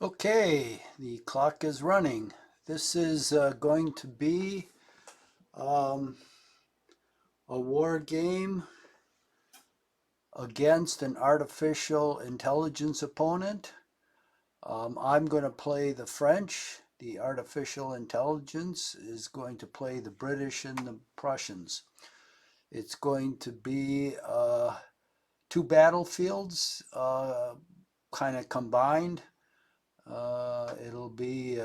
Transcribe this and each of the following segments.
Okay, the clock is running. This is going to be um, a war game against an artificial intelligence opponent. I'm going to play the French. The artificial intelligence is going to play the British and the Prussians. It's going to be two battlefields kind of combined. It'll be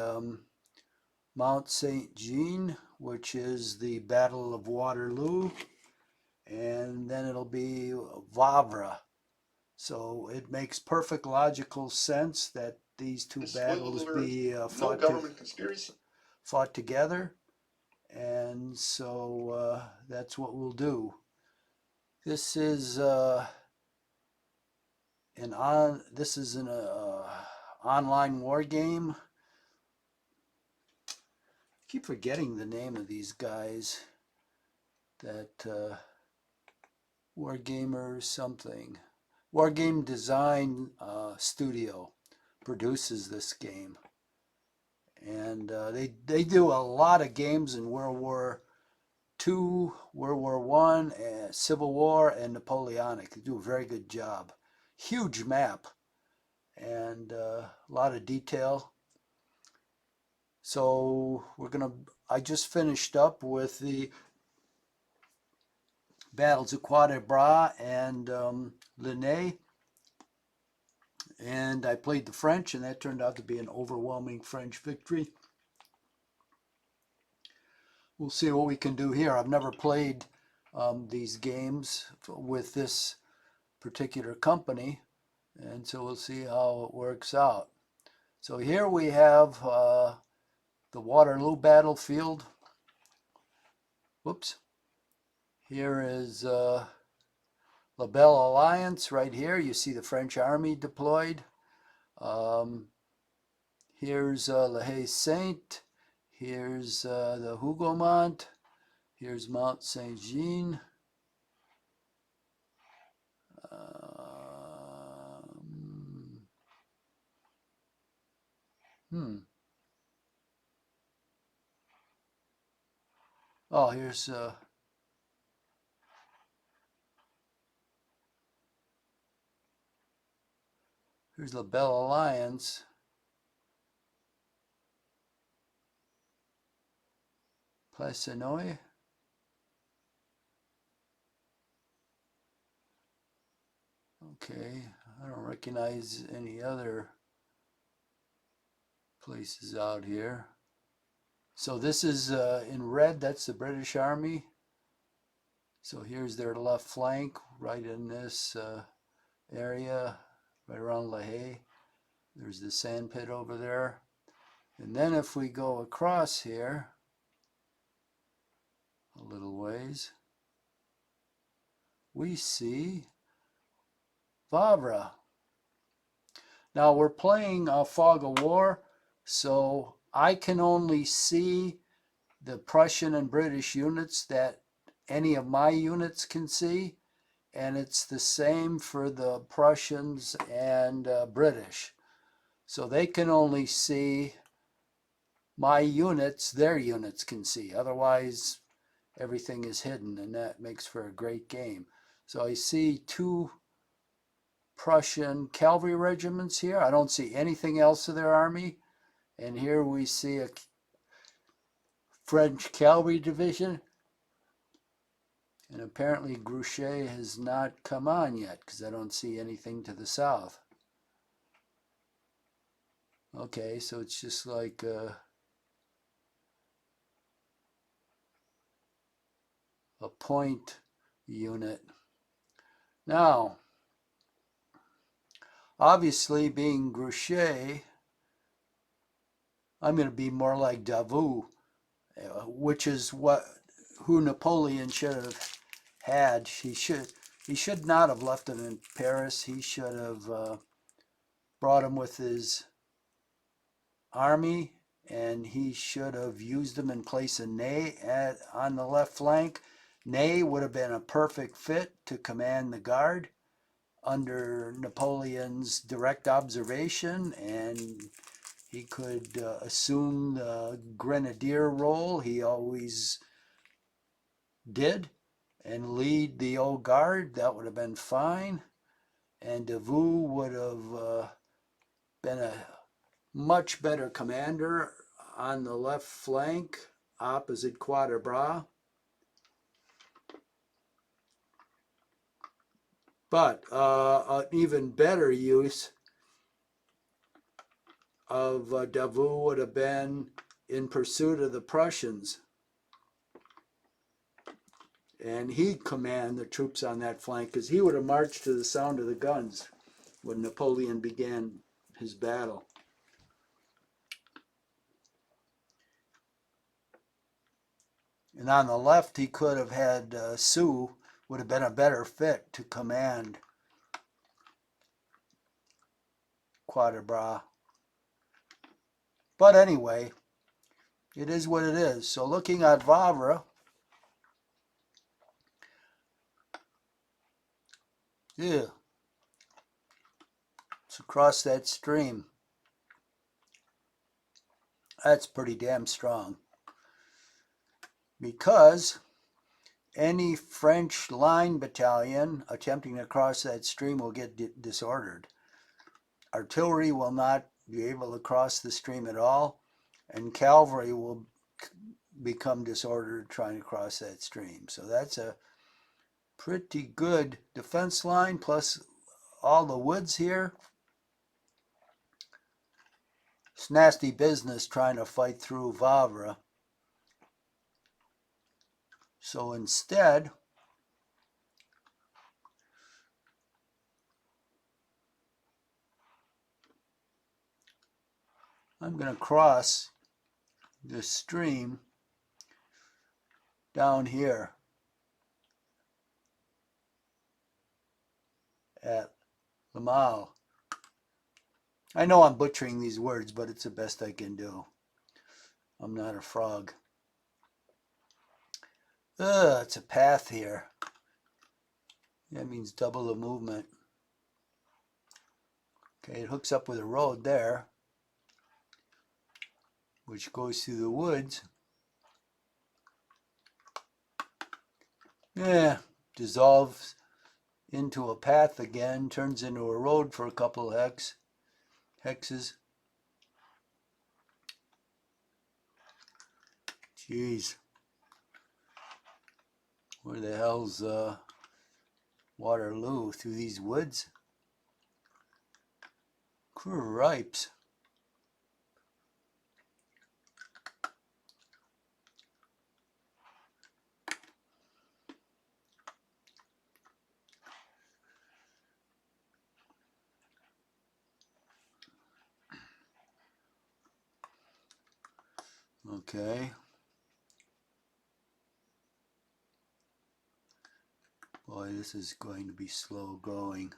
Mount St. Jean, which is the Battle of Waterloo, and then it'll be Wavre. So it makes perfect logical sense that these two battles be fought together, and so that's what we'll do. This is an online war game. I keep forgetting the name of these guys. That Wargamer something. Wargame Design Studio produces this game, and they do a lot of games in World War II, World War One, Civil War, and Napoleonic. They do a very good job. Huge map and a lot of detail. So I just finished up with the battles of Quatre Bras and Linné, and I played the French, and that turned out to be an overwhelming French victory. We'll see what we can do here. I've never played these games with this particular company, and so we'll see how it works out. So here we have the Waterloo battlefield. Whoops. Here is La Belle Alliance right here. You see the French army deployed. Um, Here's La Haye Saint. Here's the Hougoumont. Here's Mount Saint Jean. Hmm. Oh, here's La Belle Alliance. Placenoi. Okay, I don't recognize any other places out here. So this is in red, that's the British Army. So here's their left flank, right in this area, right around La Haye. There's the sand pit over there. And then if we go across here a little ways, we see Wavre. Now we're playing Fog of War, so I can only see the Prussian and British units that any of my units can see, and it's the same for the Prussians and British. So they can only see my units, their units can see. Otherwise, everything is hidden, and that makes for a great game. So I see two Prussian cavalry regiments here. I don't see anything else of their army. And here we see a French cavalry division. And apparently Grouchy has not come on yet because I don't see anything to the south. Okay, so it's just like a point unit. Now, obviously being Grouchy, I'm going to be more like Davout, which is who Napoleon should have had. He should not have left him in Paris. He should have brought him with his army, and he should have used him in place of Ney on the left flank. Ney would have been a perfect fit to command the guard. under Napoleon's direct observation, and he could assume the grenadier role he always did and lead the old guard. That would have been fine. And Davout would have been a much better commander on the left flank opposite Quatre Bras. But an even better use of Davout would have been in pursuit of the Prussians. And he'd command the troops on that flank because he would have marched to the sound of the guns when Napoleon began his battle. And on the left, he could have had Soult, would have been a better fit to command Quatre Bras. But anyway, it is what it is. So looking at Wavre, yeah, it's across that stream. That's pretty damn strong. Because any French line battalion attempting to cross that stream will get disordered. Artillery will not be able to cross the stream at all, and cavalry will become disordered trying to cross that stream. So that's a pretty good defense line, plus all the woods here. It's nasty business trying to fight through Wavre. So instead, I'm going to cross the stream down here at Lamal. I know I'm butchering these words, but it's the best I can do. I'm not a frog. It's a path here. That means double the movement. Okay, it hooks up with a road there, which goes through the woods. Yeah, dissolves into a path again, turns into a road for a couple of hexes. Jeez. Where the hell's Waterloo? Through these woods? Cripes. Okay. Boy, this is going to be slow going.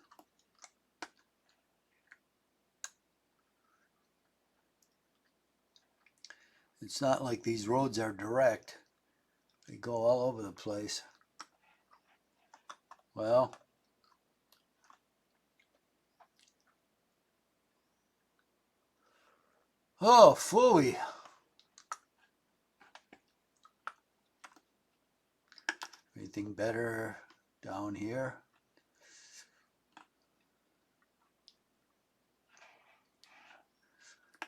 It's not like these roads are direct. They go all over the place. Well, oh, phooey. Anything better down here?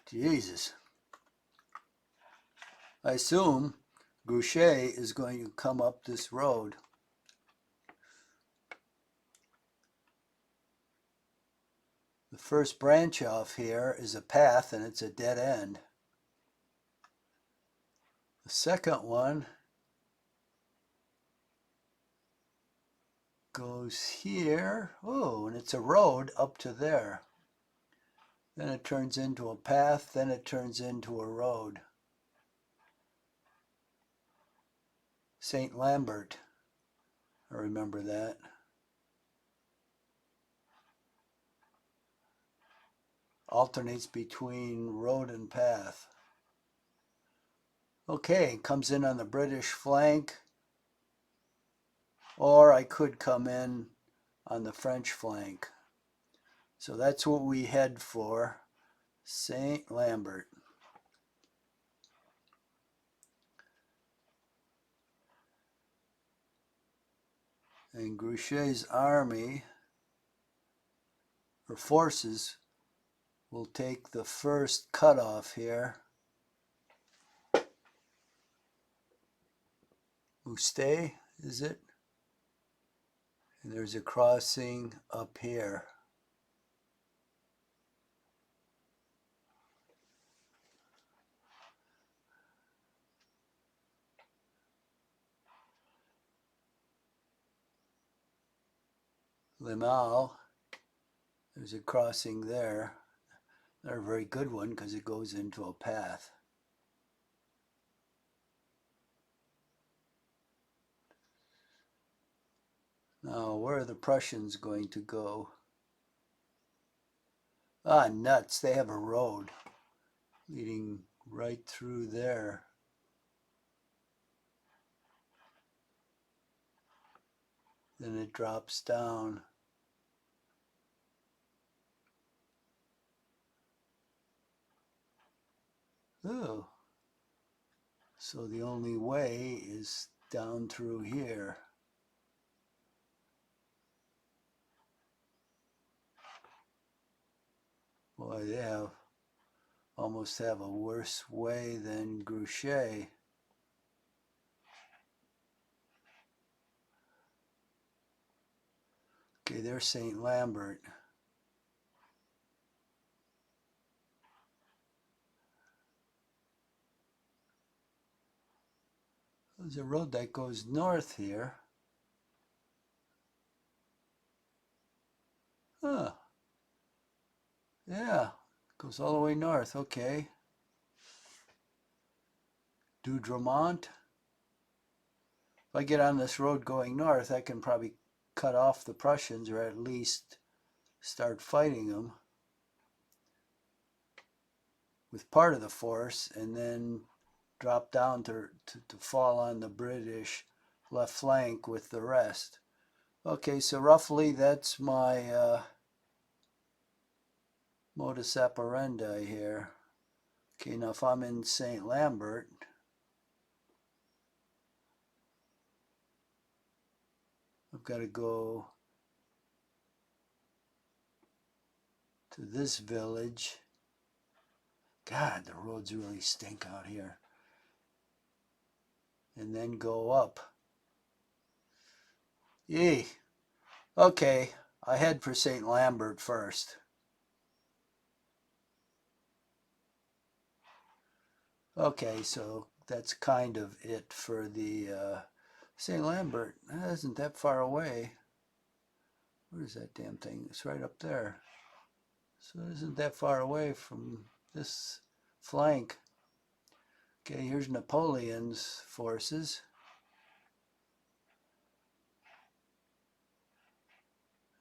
Jesus. I assume Grouchy is going to come up this road. The first branch off here is a path and it's a dead end. The second one goes here. Oh, and it's a road up to there. Then it turns into a path, then it turns into a road. St. Lambert, I remember that. Alternates between road and path. Okay, comes in on the British flank, or I could come in on the French flank. So that's what we head for, St. Lambert. And Grouchy's army, or forces, will take the first cutoff here. Moustay, is it? And there's a crossing up here. Limal, there's a crossing there. Not a very good one because it goes into a path. Now, where are the Prussians going to go? Ah, nuts, they have a road leading right through there. Then it drops down. Oh, so the only way is down through here. Boy, they almost have a worse way than Grouchy. Okay, there's St. Lambert. There's a road that goes north here. Huh. Yeah, goes all the way north. Okay. Doudremont. If I get on this road going north, I can probably cut off the Prussians, or at least start fighting them with part of the force, and then drop down to fall on the British left flank with the rest. Okay, so roughly that's my modus operandi here. Okay, now if I'm in St. Lambert, I've got to go to this village. God, the roads really stink out here. And then go up. Yee. Okay, I head for St. Lambert first. Okay, so that's kind of it for the St. Lambert. That isn't that far away. Where's that damn thing? It's right up there. So it isn't that far away from this flank. Okay, here's Napoleon's forces.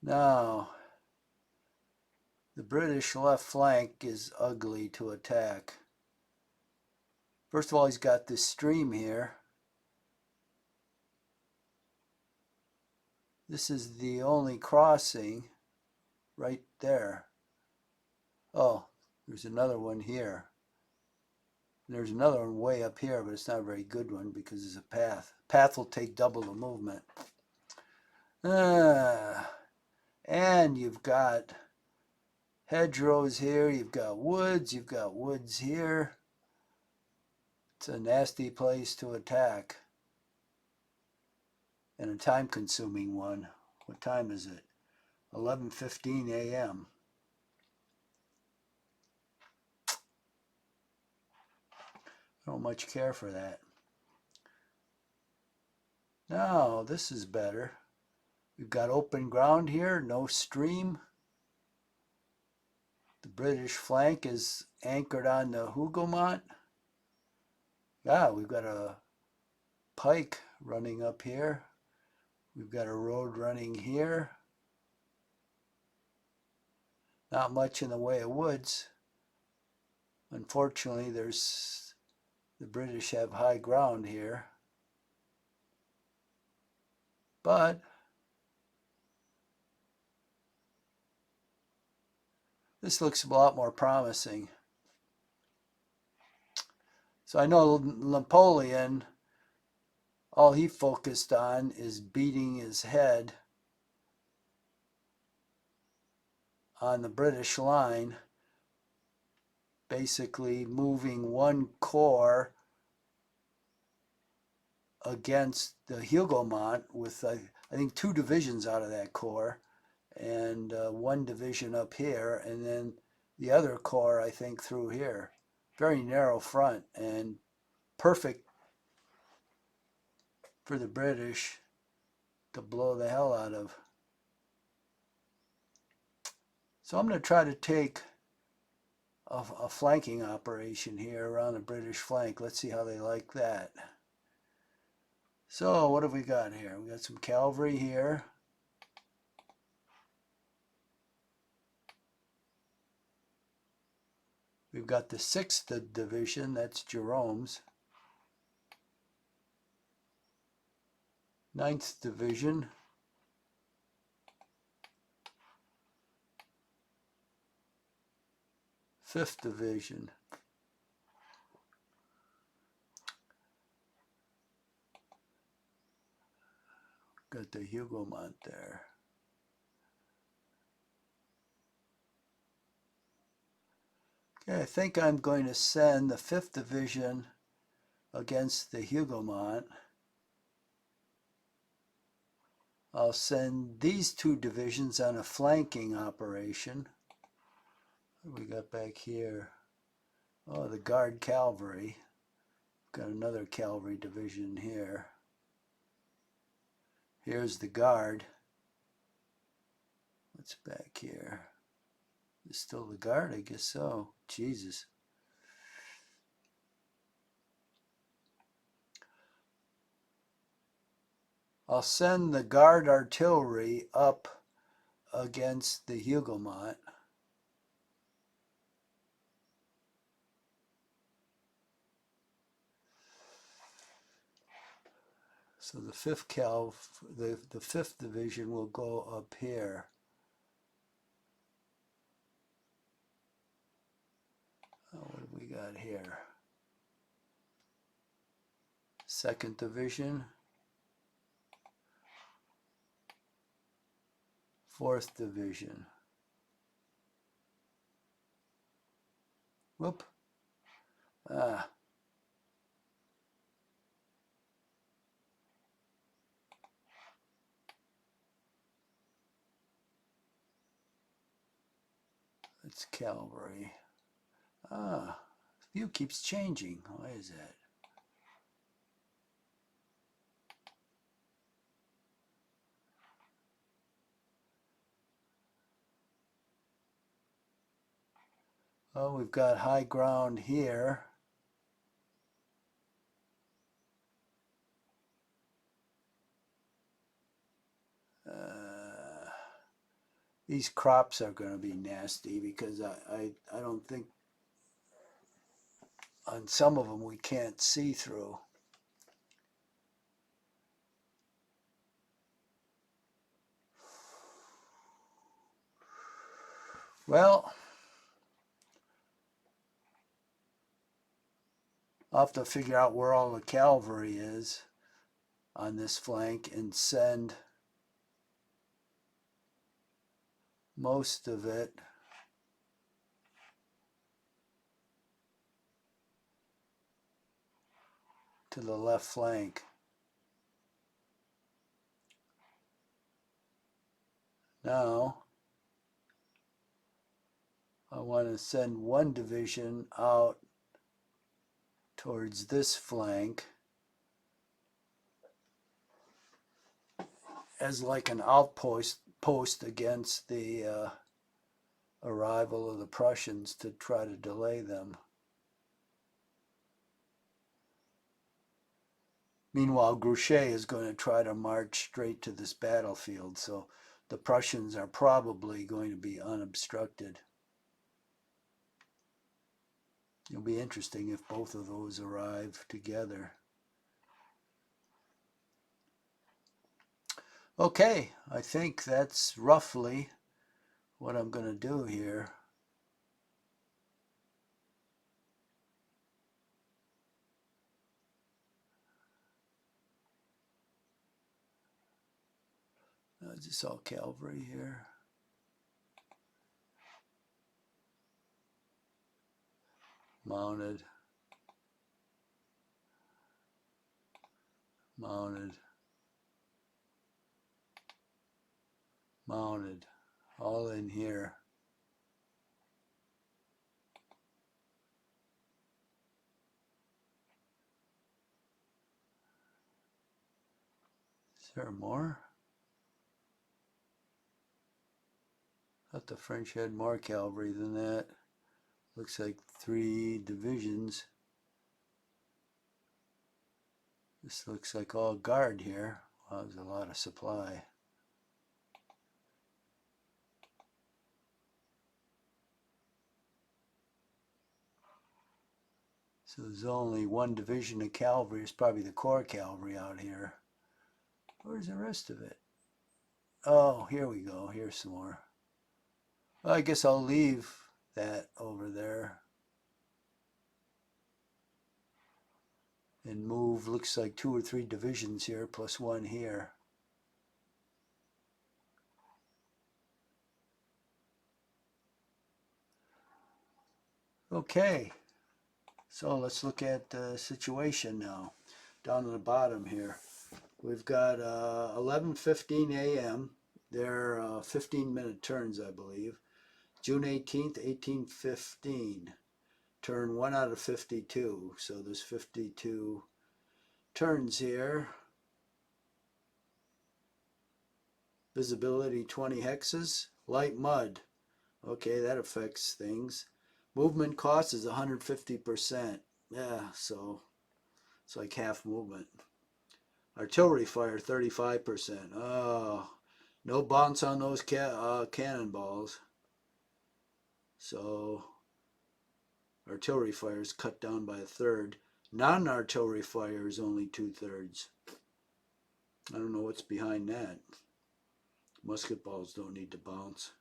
Now, the British left flank is ugly to attack. First of all, he's got this stream here. This is the only crossing right there. Oh, there's another one here. There's another one way up here, but it's not a very good one because it's a path. Path will take double the movement. And you've got hedgerows here, you've got woods here. It's a nasty place to attack. And a time-consuming one. What time is it? 11:15 a.m. I don't much care for that. Now, this is better. We've got open ground here, no stream. The British flank is anchored on the Hougoumont. Yeah, we've got a pike running up here. We've got a road running here. Not much in the way of woods. Unfortunately, the British have high ground here. But This looks a lot more promising. So I know Napoleon, all he focused on is beating his head on the British line, basically moving one corps against the Hugomont with, I think, 2 divisions out of that corps, and 1 division up here, and then the other corps, I think, through here. Very narrow front and perfect for the British to blow the hell out of. So I'm going to try to take a flanking operation here around the British flank. Let's see how they like that. So what have we got here? We got some cavalry here. We've got the 6th Division, that's Jerome's. 9th Division. Fifth Division. Got the Hugomont there. Okay, I think I'm going to send the 5th Division against the Hugomont. I'll send these 2 divisions on a flanking operation. What do we got back here? Oh, the Guard Cavalry. Got another cavalry division here. Here's the Guard. What's back here? Is still the Guard? I guess so. Jesus. I'll send the Guard artillery up against the Hugomont. So the 5th Division will go up here. What do we got here? 2nd Division. 4th Division. Whoop. Ah. It's cavalry. Ah. View keeps changing. Why is that? Oh, we've got high ground here. These crops are going to be nasty because I don't think on some of them we can't see through. Well, I'll have to figure out where all the cavalry is on this flank and send most of it to the left flank. Now, I want to send 1 division out towards this flank as like an outpost against the arrival of the Prussians to try to delay them. Meanwhile, Grouchy is going to try to march straight to this battlefield, so the Prussians are probably going to be unobstructed. It'll be interesting if both of those arrive together. Okay, I think that's roughly what I'm going to do here. Is this all cavalry here? Mounted. Mounted. Mounted. All in here. Is there more? I thought the French had more cavalry than that. Looks like 3 divisions. This looks like all guard here. Wow, there's a lot of supply. So there's only 1 division of cavalry. It's probably the corps cavalry out here. Where's the rest of it? Oh, here we go. Here's some more. Well, I guess I'll leave that over there and move, looks like 2 or 3 divisions here plus 1 here. Okay, so let's look at the situation now. Down at the bottom here, we've got 11:15 a.m. They're 15-minute turns, I believe. June 18th, 1815. Turn 1 out of 52. So there's 52 turns here. Visibility 20 hexes. Light mud. Okay, that affects things. Movement cost is 150%. Yeah, so it's like half movement. Artillery fire 35%. Oh, no bounce on those cannonballs. So artillery fire is cut down by 1/3. Non-artillery fire is only 2/3. I don't know what's behind that. Musket balls don't need to bounce.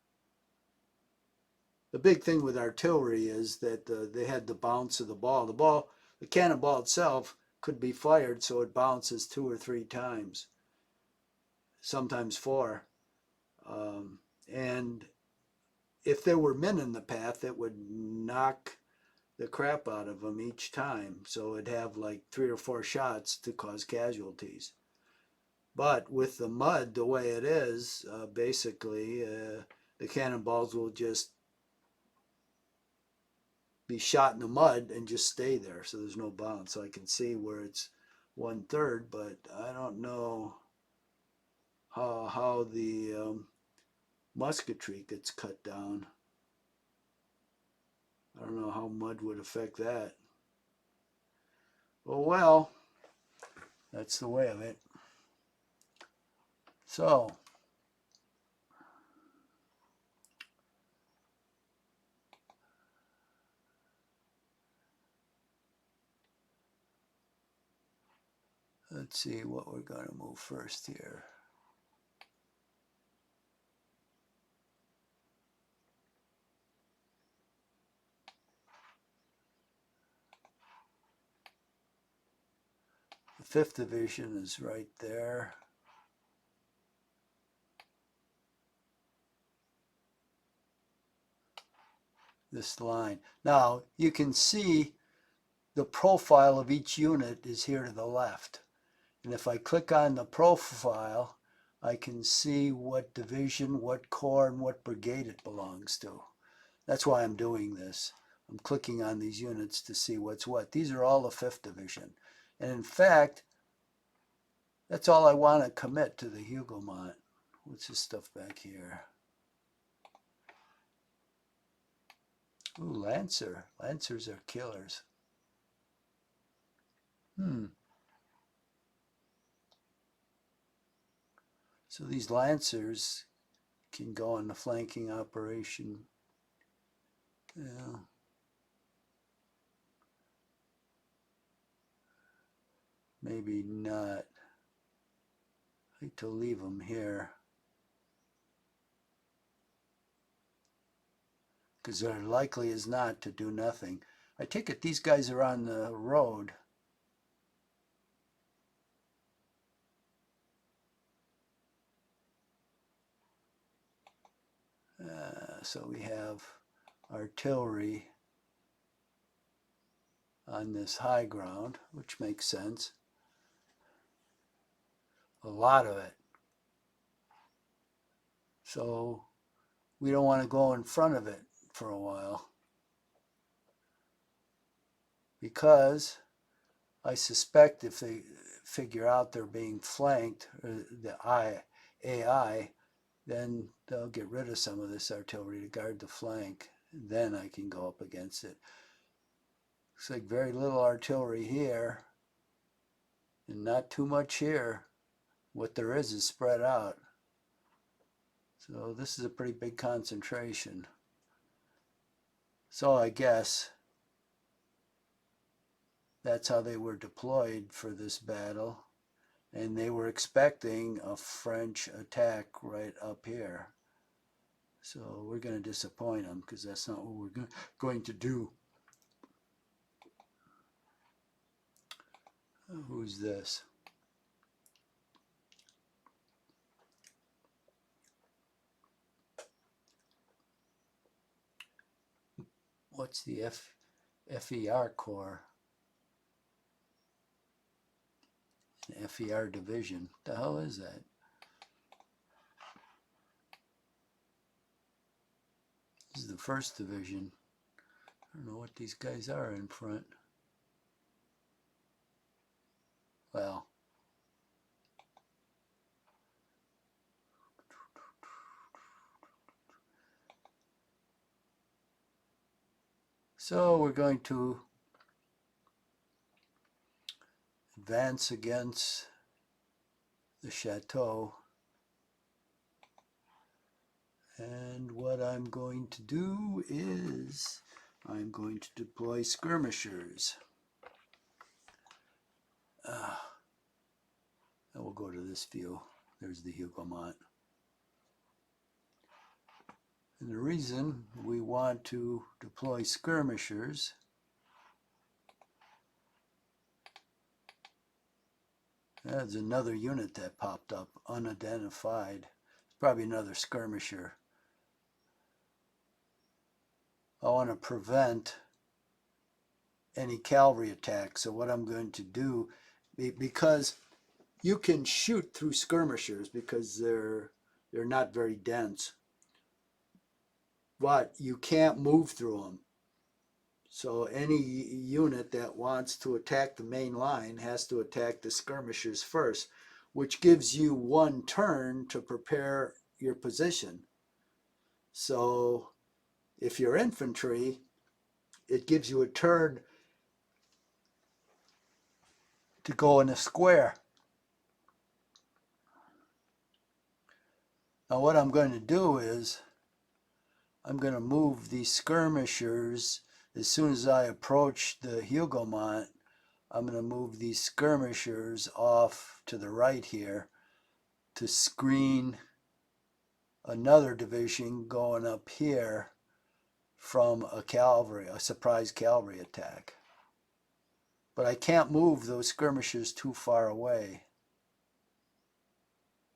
The big thing with artillery is that they had the bounce of the ball. The cannonball itself could be fired so it bounces 2 or 3 times, sometimes 4. And if there were men in the path, it would knock the crap out of them each time. So it'd have like 3 or 4 shots to cause casualties. But with the mud the way it is, basically the cannonballs will just be shot in the mud and just stay there, so there's no bounce. So I can see where it's 1/3, but I don't know how the musketry gets cut down. I don't know how mud would affect that. Well, that's the way of it. So let's see what we're going to move first here. The 5th Division is right there. This line. Now you can see the profile of each unit is here to the left. And if I click on the profile, I can see what division, what corps, and what brigade it belongs to. That's why I'm doing this. I'm clicking on these units to see what's what. These are all the 5th Division. And in fact, that's all I want to commit to the Hugomont. What's this stuff back here? Ooh, Lancer. Lancers are killers. So these Lancers can go on the flanking operation. Yeah. Maybe not. I like to leave them here, because they're likely as not to do nothing. I take it these guys are on the road. So we have artillery on this high ground, which makes sense. A lot of it. So we don't want to go in front of it for a while, because I suspect if they figure out they're being flanked, or the AI, then they'll get rid of some of this artillery to guard the flank. Then I can go up against it. Looks like very little artillery here and not too much here. What there is spread out. So this is a pretty big concentration. So I guess that's how they were deployed for this battle. And they were expecting a French attack right up here. So we're going to disappoint them, because that's not what we're going to do. Who's this? What's the FER Corps? An FER division. What the hell is that? This is the 1st Division. I don't know what these guys are in front. Well, so we're going to advance against the chateau. And what I'm going to do is I'm going to deploy skirmishers. And we'll go to this view. There's the Hugomont. And the reason we want to deploy skirmishers there's another unit that popped up, unidentified. It's probably another skirmisher. I want to prevent any cavalry attacks. So what I'm going to do, because you can shoot through skirmishers because they're not very dense, but you can't move through them. So any unit that wants to attack the main line has to attack the skirmishers first, which gives you 1 turn to prepare your position. So if you're infantry, it gives you a turn to go in a square. Now what I'm going to do is I'm going to move these skirmishers as soon as I approach the Hugomont. I'm going to move these skirmishers off to the right here to screen another division going up here from a surprise cavalry attack. But I can't move those skirmishers too far away,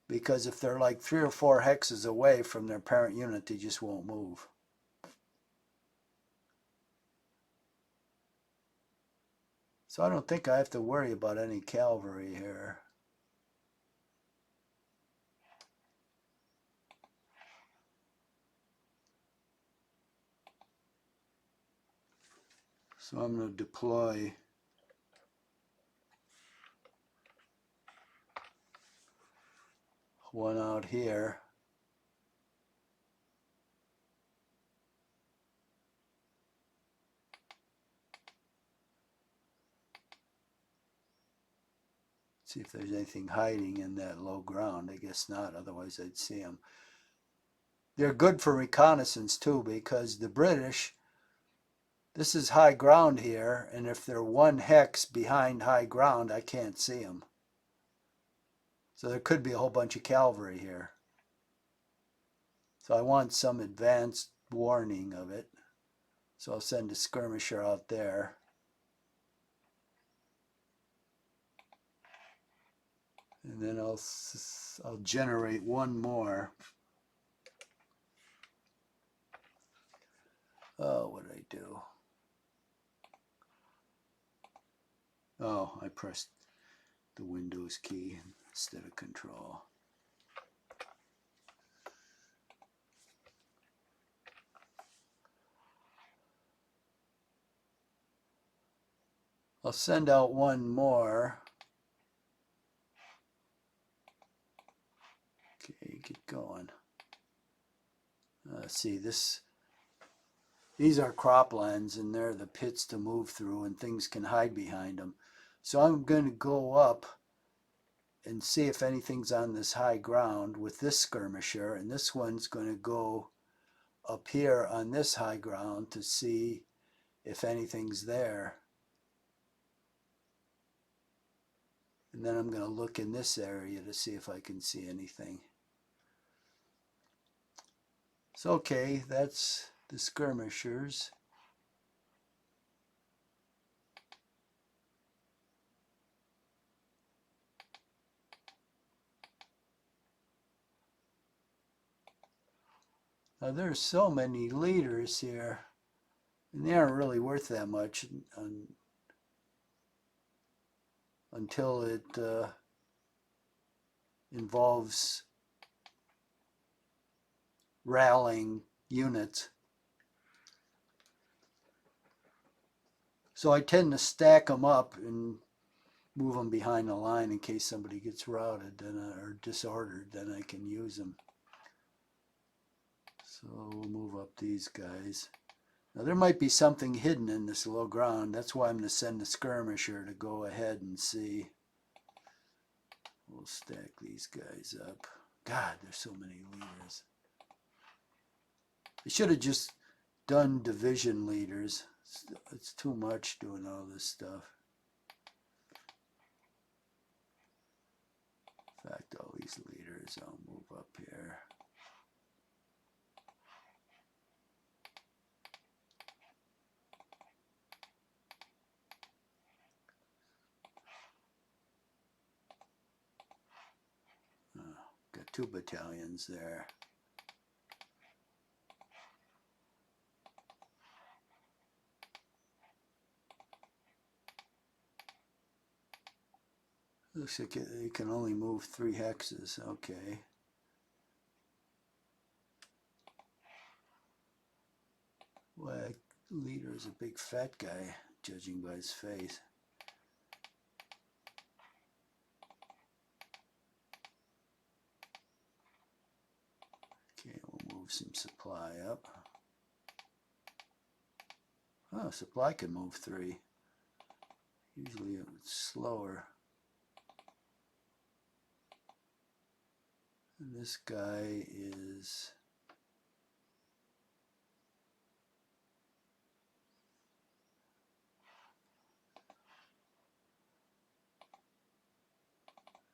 because if they're like 3 or 4 hexes away from their parent unit, they just won't move. So I don't think I have to worry about any cavalry here. So I'm going to deploy one out here. See if there's anything hiding in that low ground. I guess not, otherwise I'd see them. They're good for reconnaissance too, because the British, this is high ground here, and if they're 1 hex behind high ground, I can't see them. So there could be a whole bunch of cavalry here. So I want some advanced warning of it. So I'll send a skirmisher out there. And then I'll generate 1 more. Oh, what did I do? Oh, I pressed the Windows key instead of Control. I'll send out one more. Okay, get going. See, these are croplands, and they're the pits to move through, and things can hide behind them. So I'm going to go up and see if anything's on this high ground with this skirmisher, and this one's going to go up here on this high ground to see if anything's there. And then I'm going to look in this area to see if I can see anything. So okay, that's the skirmishers. Now there's so many leaders here, and they aren't really worth that much until it involves rallying units. So I tend to stack them up and move them behind the line in case somebody gets routed or disordered, then I can use them. So we'll move up these guys. Now there might be something hidden in this low ground. That's why I'm going to send the skirmisher to go ahead and see. We'll stack these guys up. God, there's so many leaders. I should have just done division leaders. It's too much doing all this stuff. In fact, all these leaders, I'll move up here. Got 2 battalions there. Looks like you can only move 3 hexes. Okay. Well, leader is a big fat guy, judging by his face. Okay, we'll move some supply up. Oh, supply can move 3. Usually it's slower. And this guy is...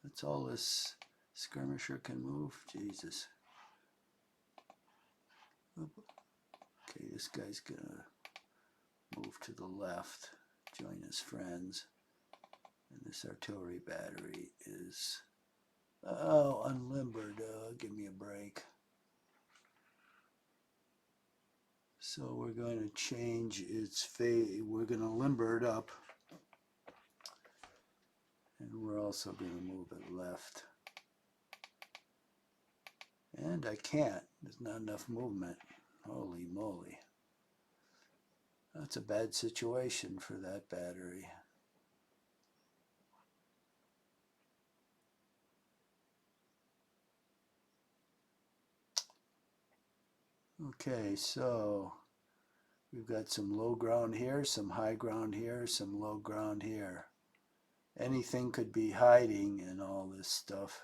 That's all this skirmisher can move? Jesus. Okay, this guy's gonna move to the left, join his friends. And this artillery battery is... Oh, unlimbered. Give me a break. So we're going to change its fate. We're going to limber it up. And we're also going to move it left. And I can't. There's not enough movement. Holy moly. That's a bad situation for that battery. Okay, so we've got some low ground here, some high ground here, some low ground here. Anything could be hiding in all this stuff.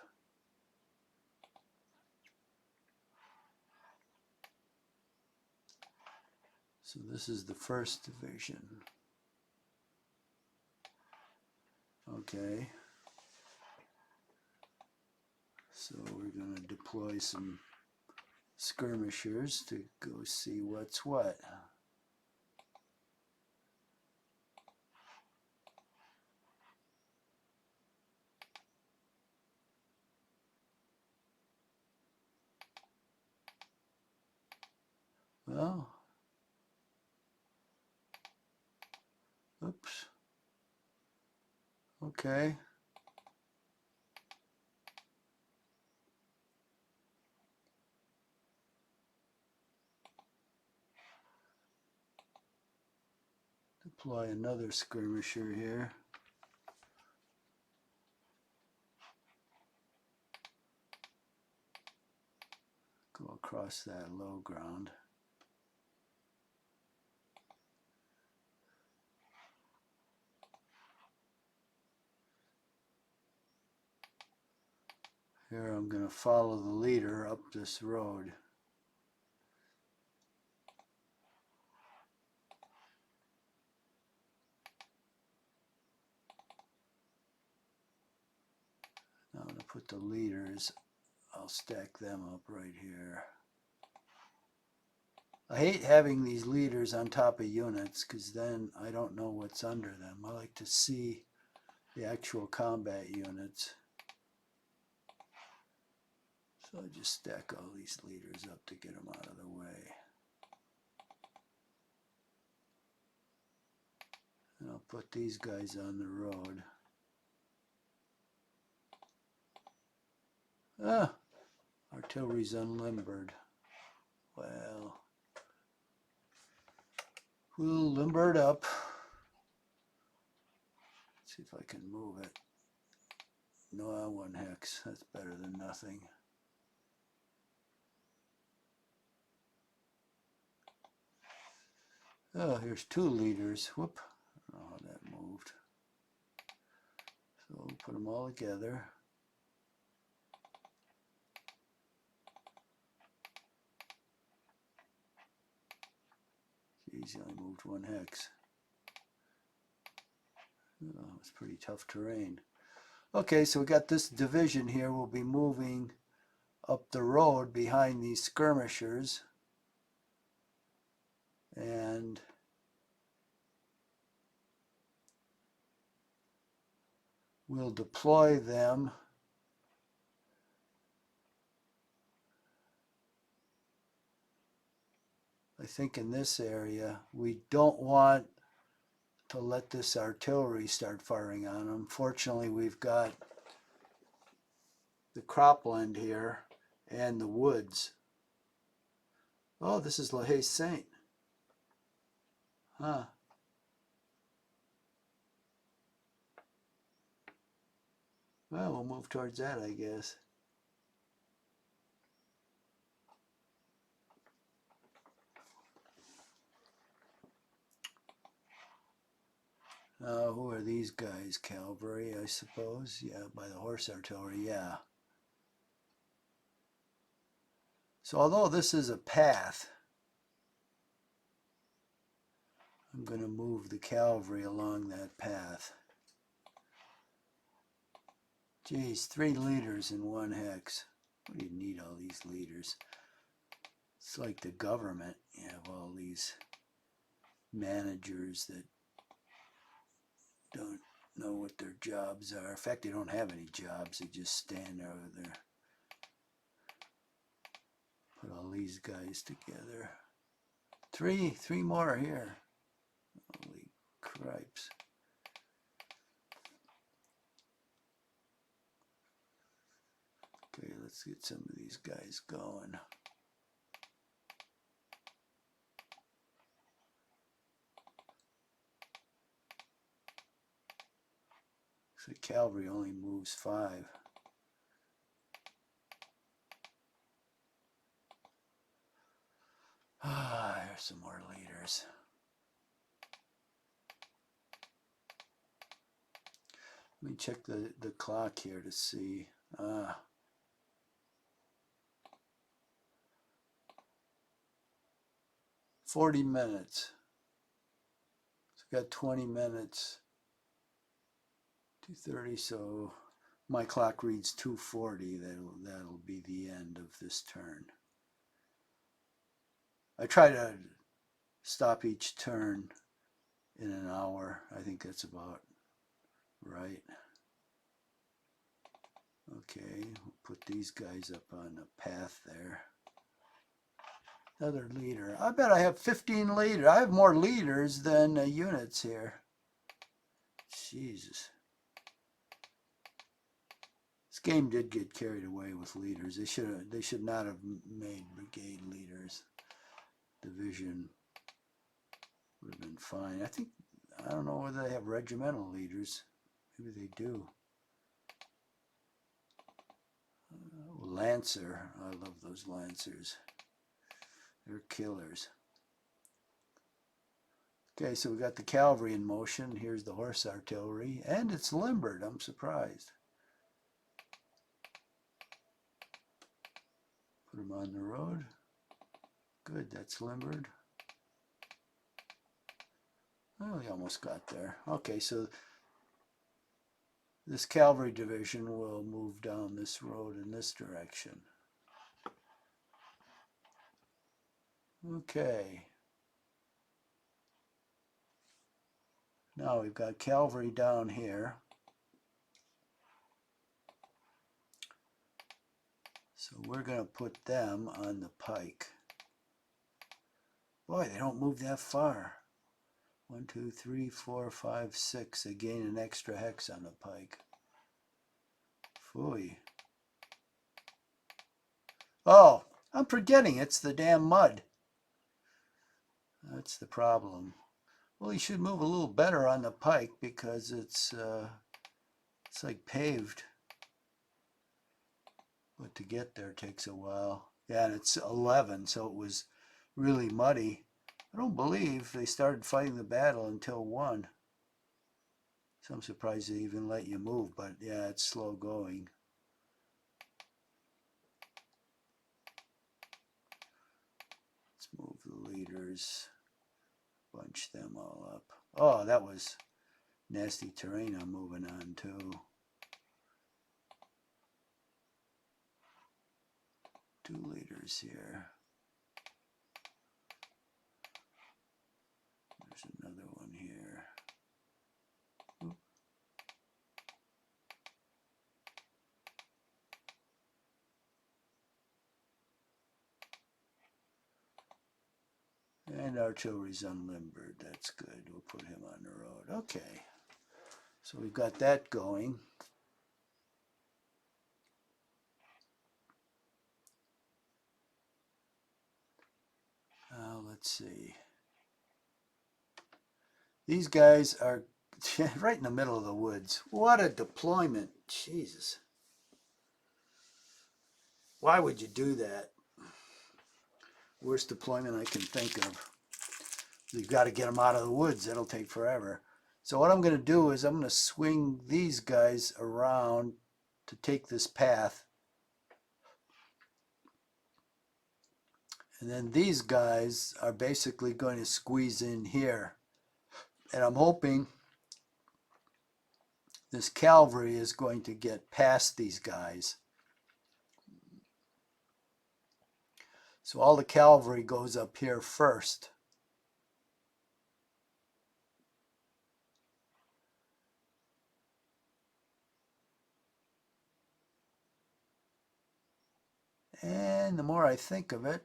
So this is the 1st division. Okay. So we're going to deploy some skirmishers to go see what's what. Well, Okay. Deploy another skirmisher here. Go across that low ground. Here I'm going to follow the leader up this road. Now I'm going to put the leaders, I'll stack them up right here. I hate having these leaders on top of units because then I don't know what's under them. I like to see the actual combat units. So I just stack all these leaders up to get them out of the way. And I'll put these guys on the road. Ah, artillery's unlimbered. Well, we'll limber it up. Let's see if I can move it. No, 1 hex. That's better than nothing. Oh, here's 2 leaders. Whoop. I don't know how that moved. So we'll put them all together. Geez, he only moved 1 hex. Oh, it's pretty tough terrain. Okay, so we got this division here. We'll be moving up the road behind these skirmishers. And we'll deploy them I think in this area. We don't want to let this artillery start firing on them. Fortunately, we've got the cropland here and the woods. Oh, this is La Haye Saint. Huh. Well, we'll move towards that, I guess. Who are these guys? Cavalry, I suppose. Yeah, by the horse artillery, yeah. So although this is a path, I'm going to move the cavalry along that path. Geez, 3 leaders in 1 hex. What do you need all these leaders? It's like the government. You have all these managers that don't know what their jobs are. In fact, they don't have any jobs. They just stand over there. Put all these guys together. Three more here. Holy cripes. Okay, let's get some of these guys going. So cavalry only moves 5. Ah, here's some more leaders. Let me check the clock here to see. 40 minutes. So we got 20 minutes. 2:30, so my clock reads 2:40. That'll be the end of this turn. I try to stop each turn in an hour. I think that's about right. Okay, we'll put these guys up on the path there. Another leader. I bet I have 15 leaders. I have more leaders than units here. Jesus. This game did get carried away with leaders. They should not have made brigade leaders. Division would have been fine. I don't know whether they have regimental leaders. Maybe they do. Lancer. I love those Lancers. They're killers. Okay, so we got the cavalry in motion. Here's the horse artillery. And it's limbered. I'm surprised. Put them on the road. Good, that's limbered. Well, we almost got there. Okay, so this cavalry division will move down this road in this direction. Okay. Now we've got cavalry down here. So we're going to put them on the pike. Boy, they don't move that far. 1, 2, 3, 4, 5, 6. They gain an extra hex on the pike. Phooey. Oh, I'm forgetting it's the damn mud. That's the problem. Well, he should move a little better on the pike because it's like paved. But to get there takes a while. Yeah, and it's 11, so it was really muddy. I don't believe they started fighting the battle until 1. So I'm surprised they even let you move, but yeah, it's slow going. Let's move the leaders, bunch them all up. Oh, that was nasty terrain I'm moving on to. 2 leaders here. There's another one here. Oop. And artillery's unlimbered. That's good. We'll put him on the road. Okay. So we've got that going. Let's see. These guys are right in the middle of the woods. What a deployment. Jesus. Why would you do that? Worst deployment I can think of. You've got to get them out of the woods. That'll take forever. So what I'm going to do is I'm going to swing these guys around to take this path. And then these guys are basically going to squeeze in here. And I'm hoping this cavalry is going to get past these guys. So all the cavalry goes up here first. And the more I think of it,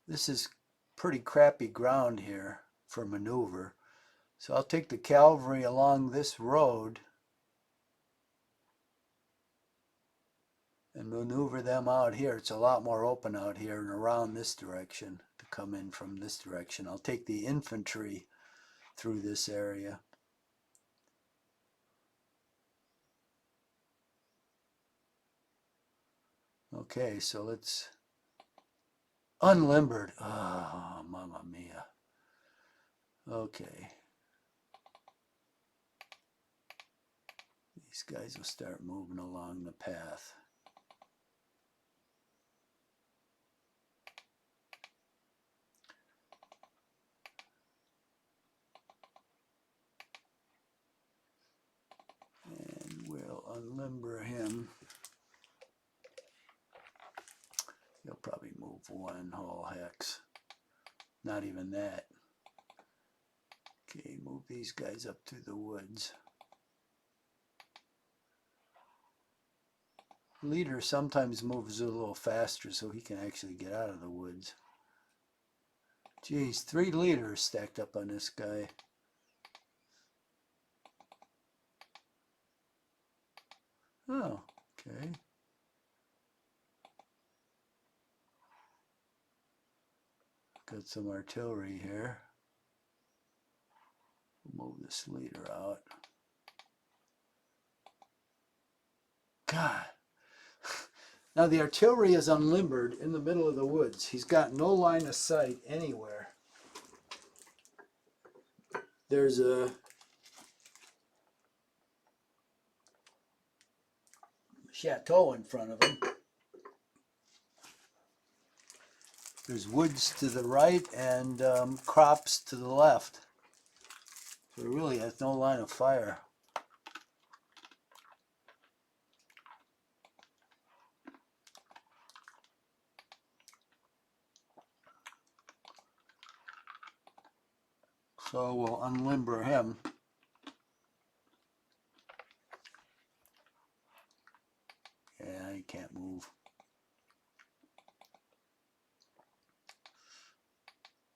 this is pretty crappy ground here for maneuver. So I'll take the cavalry along this road and maneuver them out here. It's a lot more open out here and around this direction to come in from this direction. I'll take the infantry through this area. Okay, so let's unlimbered. Oh, mamma mia. Okay. These guys will start moving along the path. And we'll unlimber him. He'll probably move 1 whole hex. Not even that. Okay, move these guys up through the woods. Leader sometimes moves a little faster so he can actually get out of the woods. Geez, 3 leaders stacked up on this guy. Oh, okay. Got some artillery here. Move this leader out. God. Now the artillery is unlimbered in the middle of the woods. He's got no line of sight anywhere. There's a chateau in front of him. There's woods to the right and crops to the left. So he really has no line of fire. So we'll unlimber him. Yeah, he can't move.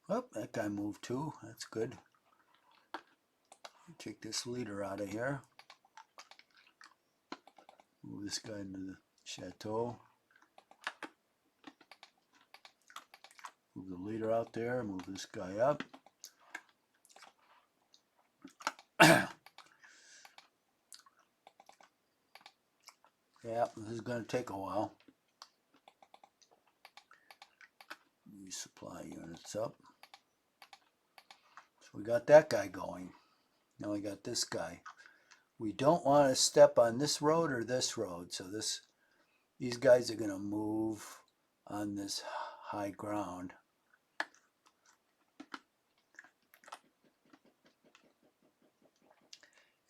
Oh, that guy moved too. That's good. Take this leader out of here. Move this guy into the chateau. Move the leader out there. Move this guy up. Yeah, this is going to take a while. Resupply units up. So we got that guy going. Now we got this guy. We don't want to step on this road or this road. So these guys are going to move on this high ground.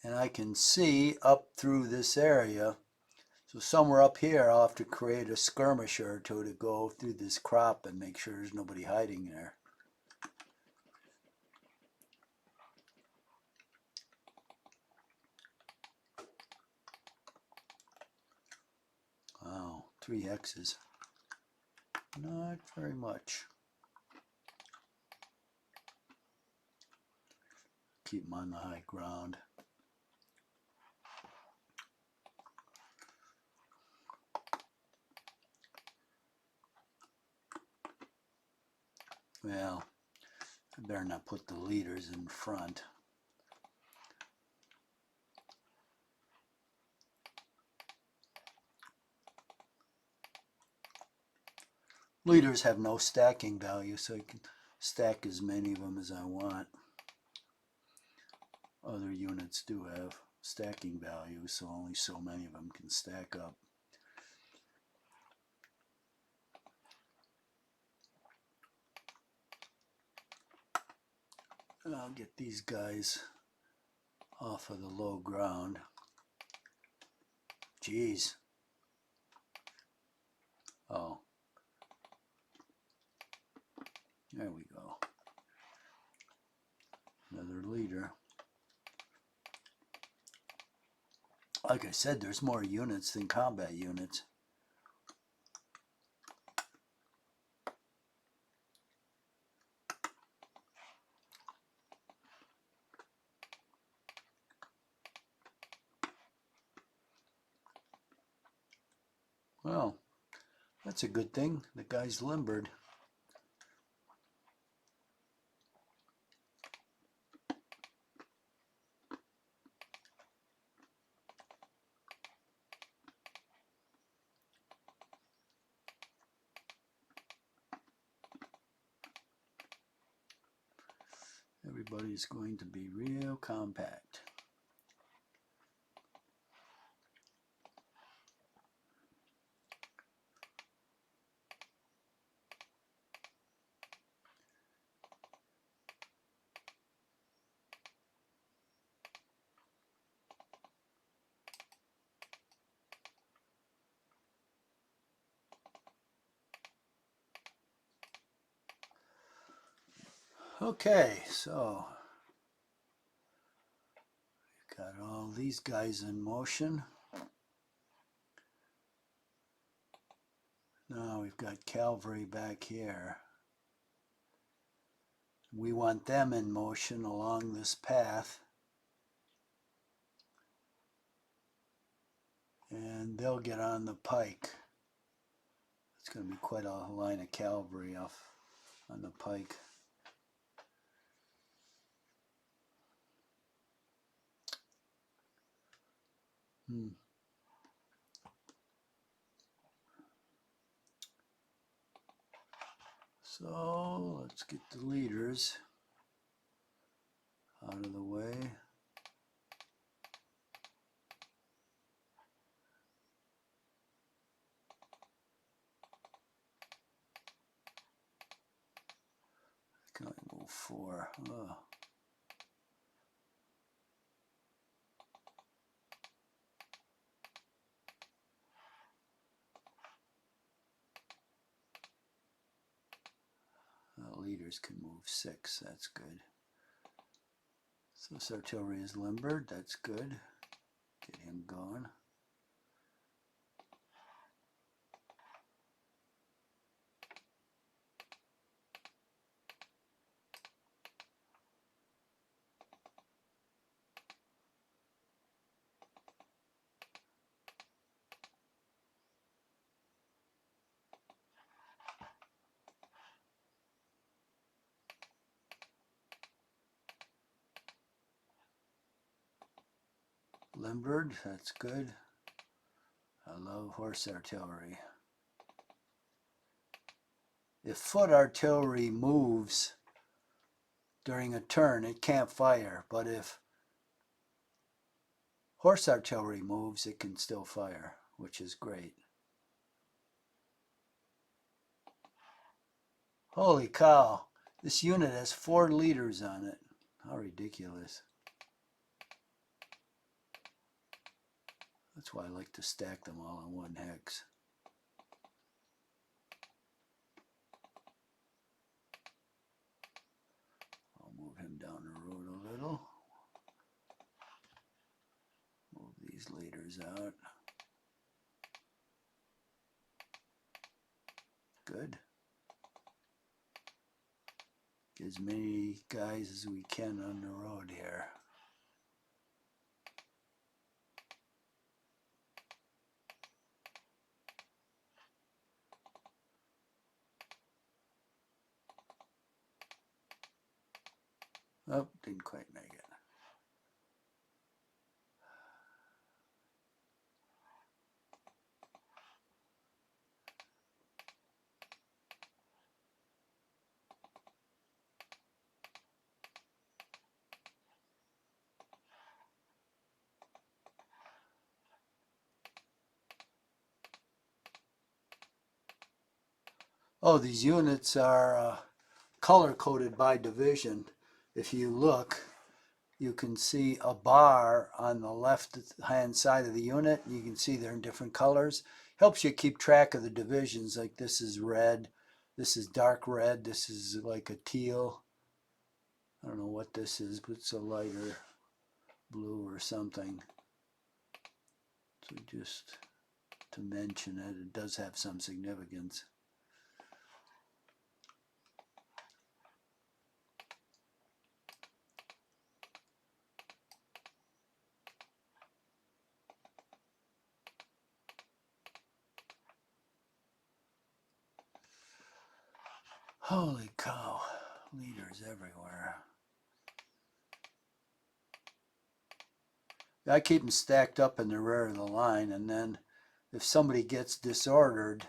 And I can see up through this area. So somewhere up here, I'll have to create a skirmisher or two to go through this crop and make sure there's nobody hiding there. Wow, 3 X's. Not very much. Keep them on the high ground. Well, I better not put the leaders in front. Leaders have no stacking value, so I can stack as many of them as I want. Other units do have stacking value, so only so many of them can stack up. And I'll get these guys off of the low ground. Jeez. Oh. There we go. Another leader. Like I said, there's more units than combat units. Well, that's a good thing. The guy's limbered. Everybody's going to be real compact. Okay, so got all these guys in motion. Now we've got cavalry back here. We want them in motion along this path. and they'll get on the pike. It's going to be quite a line of cavalry off on the pike. So let's get the leaders out of the way. Can I move 4? Oh. Leaders can move 6, that's good. So this artillery is limbered, that's good. Get him going. Limbered, that's good. I love horse artillery. If foot artillery moves during a turn, it can't fire, but if horse artillery moves, it can still fire, which is great. Holy cow, this unit has 4 leaders on it. How ridiculous. That's why I like to stack them all on one hex. I'll move him down the road a little. Move these leaders out. Good. Get as many guys as we can on the road here. Oh, didn't quite make it. Oh, these units are color-coded by division. If you look, you can see a bar on the left-hand side of the unit. You can see they're in different colors. Helps you keep track of the divisions, like this is red, this is dark red, this is like a teal. I don't know what this is, but it's a lighter blue or something. So just to mention it, it does have some significance. Holy cow, leaders everywhere. I keep them stacked up in the rear of the line, and then if somebody gets disordered,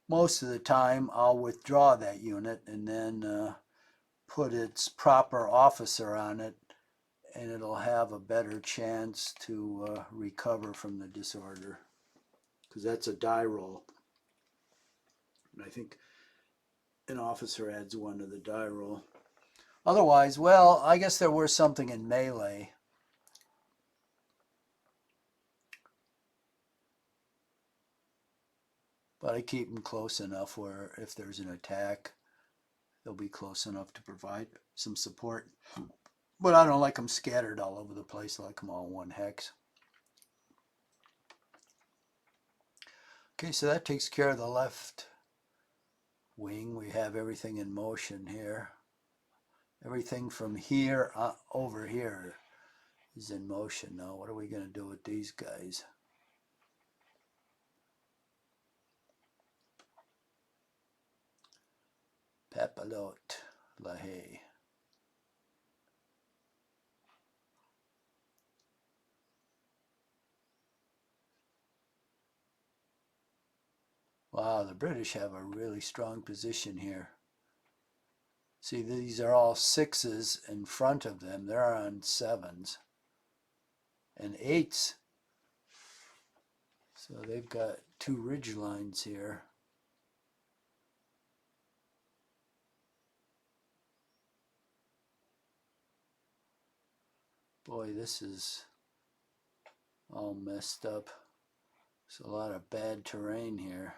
most of the time I'll withdraw that unit and then put its proper officer on it, and it'll have a better chance to recover from the disorder, because that's a die roll. And I think an officer adds 1 to the die roll. Otherwise, well, I guess there was something in melee. But I keep them close enough where if there's an attack, they'll be close enough to provide some support. But I don't like them scattered all over the place. I like them all in one hex. Okay, so that takes care of the left wing. We have everything in motion here. Everything from here over here is in motion now. What are we going to do with these guys? Papillote, La Haye. Wow, the British have a really strong position here. See, these are all 6s in front of them. They're on 7s and 8s. So they've got 2 ridge lines here. Boy, this is all messed up. There's a lot of bad terrain here.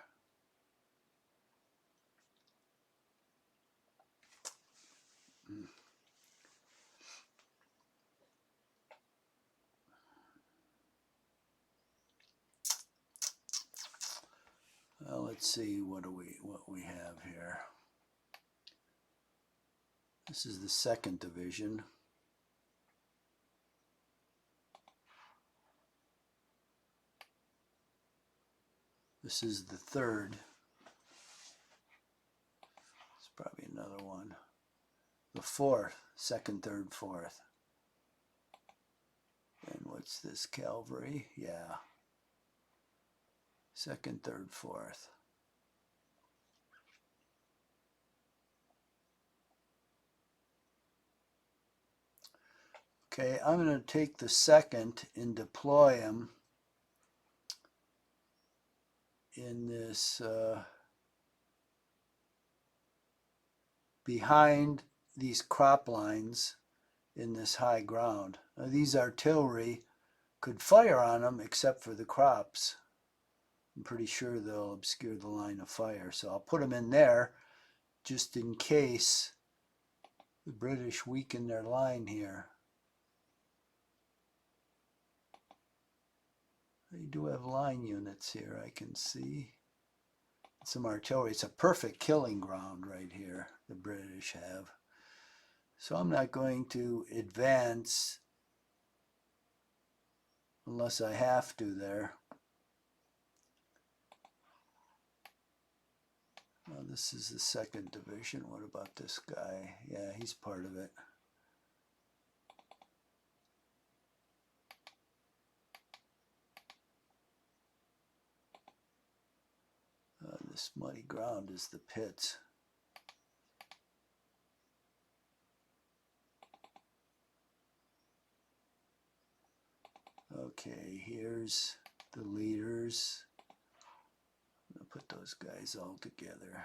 Well, let's see what we have here. This is the 2nd Division. This is the 3rd. It's probably another one. The 4th, 2nd, 3rd, 4th. And what's this, cavalry? Yeah. 2nd, 3rd, 4th. Okay, I'm going to take the 2nd and deploy them in this behind these crop lines in this high ground. Now, these artillery could fire on them except for the crops. I'm pretty sure they'll obscure the line of fire, so I'll put them in there just in case the British weaken their line here. They do have line units here, I can see. Some artillery. It's a perfect killing ground right here, the British have. So I'm not going to advance unless I have to there. Well, this is the 2nd Division. What about this guy? Yeah, he's part of it. This muddy ground is the pits. Okay, here's the leaders. I'm going to put those guys all together.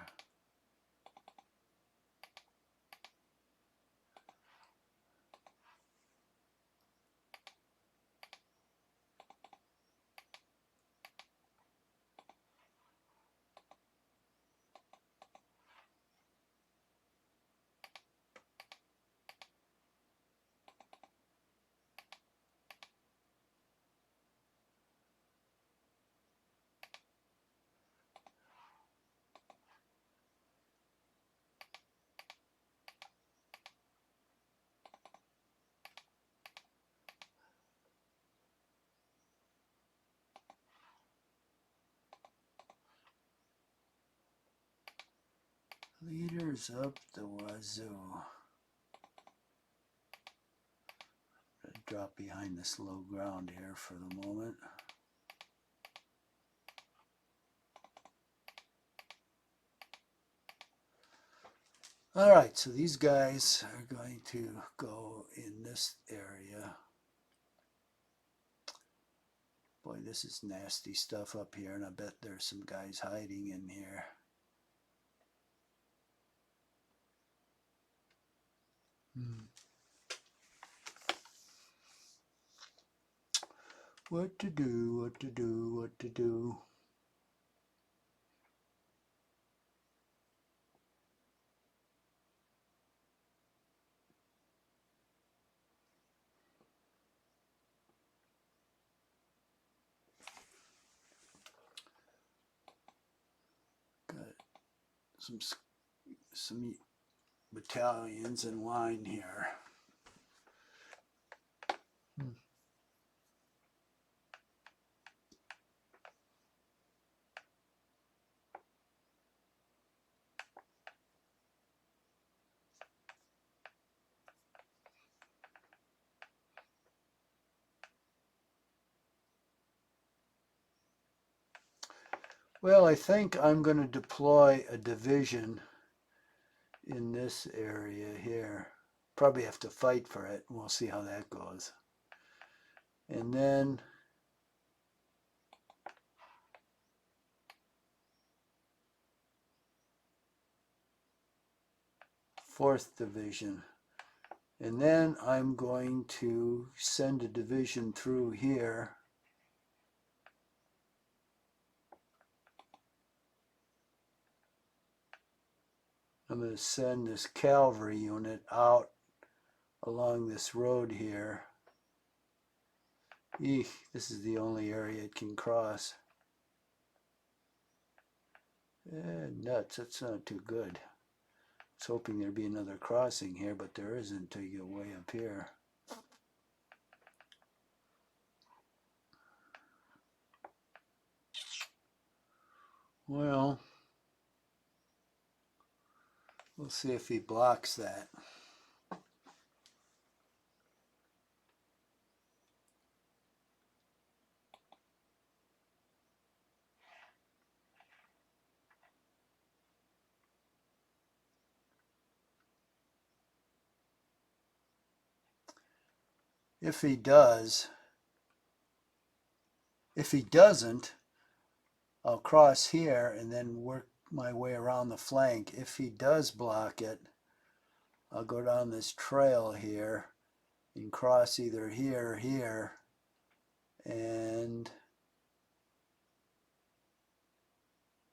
Leaders up the wazoo. Drop behind this low ground here for the moment. All right, so these guys are going to go in this area. Boy, this is nasty stuff up here, and I bet there's some guys hiding in here. What to do, what to do, what to do. Got some battalions in line here. Well, I think I'm going to deploy a division in this area here. Probably have to fight for it. We'll see how that goes. And then Fourth Division. And then I'm going to send a division through here. I'm going to send this cavalry unit out along this road here. Eek, this is the only area it can cross. Nuts, that's not too good. I was hoping there'd be another crossing here, but there isn't until you get way up here. Well, we'll see if he blocks that. If he does, if he doesn't, I'll cross here and then work my way around the flank. If he does block it, I'll go down this trail here and cross either here or here, and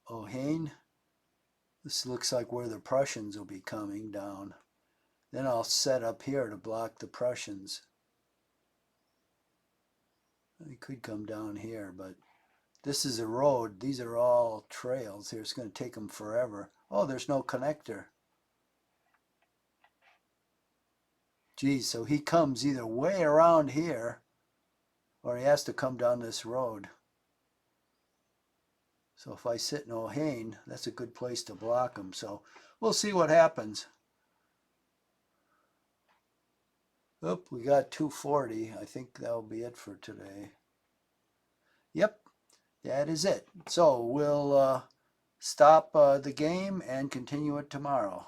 Ohain. This looks like where the Prussians will be coming down. Then I'll set up here to block the Prussians. They could come down here, but this is a road. These are all trails here. It's going to take them forever. Oh, there's no connector. Geez, so he comes either way around here or he has to come down this road. So if I sit in Ohain, that's a good place to block him. So we'll see what happens. Oop, we got 240. I think that'll be it for today. Yep, that is it. So we'll stop the game and continue it tomorrow.